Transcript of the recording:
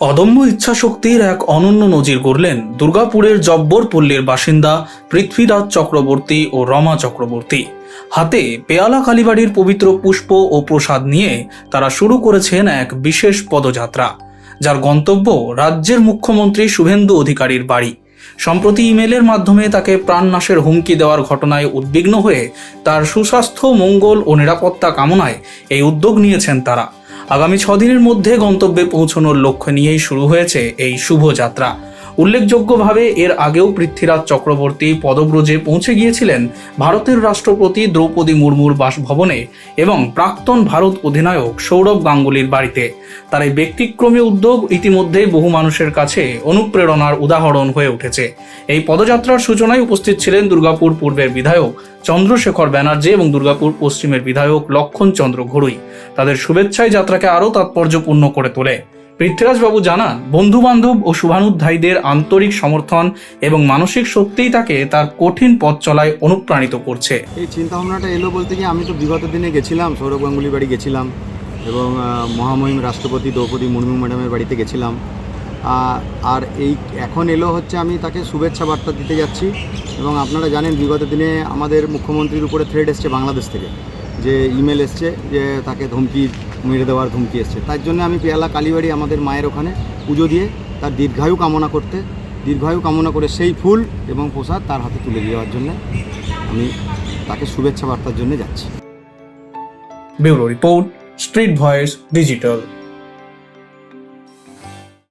অদম্য ইচ্ছাশক্তির এক অনন্য নজির গড়লেন দুর্গাপুরের জব্বরপল্লীর বাসিন্দা পৃথ্বীরাজ চক্রবর্তী ও রমা চক্রবর্তী। হাতে পেয়ালা কালীবাড়ির পবিত্র পুষ্প ও প্রসাদ নিয়ে তারা শুরু করেছেন এক বিশেষ পদযাত্রা, যার গন্তব্য রাজ্যের মুখ্যমন্ত্রী শুভেন্দু অধিকারীর বাড়ি। সম্প্রতি ইমেলের মাধ্যমে তাকে প্রাণনাশের হুমকি দেওয়ার ঘটনায় উদ্বিগ্ন হয়ে তার সুস্বাস্থ্য, মঙ্গল ও নিরাপত্তা কামনায় এই উদ্যোগ নিয়েছেন তারা। আগামী 6 দিনের মধ্যে গন্তব্যে পৌঁছানোর লক্ষ্য নিয়েই শুরু হয়েছে এই শুভযাত্রা। উল্লেখযোগ্যভাবে এর আগেও পৃথ্বীরাজ চক্রবর্তী পদব্রজে পৌঁছে গিয়েছিলেন ভারতের রাষ্ট্রপতি দ্রৌপদী মুর্মুর বাসভবনে এবং প্রাক্তন ভারত অধিনায়ক সৌরভ গাঙ্গুলির বাড়িতে। তার এই ব্যতিক্রমী উদ্যোগ ইতিমধ্যেই বহু মানুষের কাছে অনুপ্রেরণার উদাহরণ হয়ে উঠেছে। এই পদযাত্রার সূচনায় উপস্থিত ছিলেন দুর্গাপুর পূর্বের বিধায়ক চন্দ্রশেখর ব্যানার্জি এবং দুর্গাপুর পশ্চিমের বিধায়ক লক্ষণ চন্দ্র ঘড়ুই। তাদের শুভেচ্ছায় যাত্রাকে আরও তাৎপর্যপূর্ণ করে তোলে। পৃথ্বীরাজবাবু জানান, বন্ধু বান্ধব ও শুভানুধ্যায়ীদের আন্তরিক সমর্থন এবং মানসিক শক্তিই তাকে তার কঠিন পথ চলায় অনুপ্রাণিত করছে। এই চিন্তা ভাবনাটা এলো বলতে কি, আমি তো বিগত দিনে গেছিলাম, সৌরভ গাঙ্গুলির বাড়ি গেছিলাম এবং মহামহিম রাষ্ট্রপতি দ্রৌপদী মুর্মু ম্যাডামের বাড়িতে গেছিলাম। আর এই এখন এলো হচ্ছে আমি তাকে শুভেচ্ছা বার্তা দিতে যাচ্ছি। এবং আপনারা জানেন বিগত দিনে আমাদের মুখ্যমন্ত্রীর উপরে থ্রেড এসছে বাংলাদেশ থেকে, যে ইমেল এসছে যে তাকে ধমকি মেরে দেওয়ার ধমকি এসছে। তার জন্য আমি পেয়ালা কালীবাড়ি আমাদের মায়ের ওখানে পুজো দিয়ে তার দীর্ঘায়ু কামনা করে সেই ফুল এবং প্রসাদ তার হাতে তুলে দেওয়ার জন্য আমি তাকে শুভেচ্ছা বার্তার জন্য যাচ্ছি। Bureau report, street voice digital.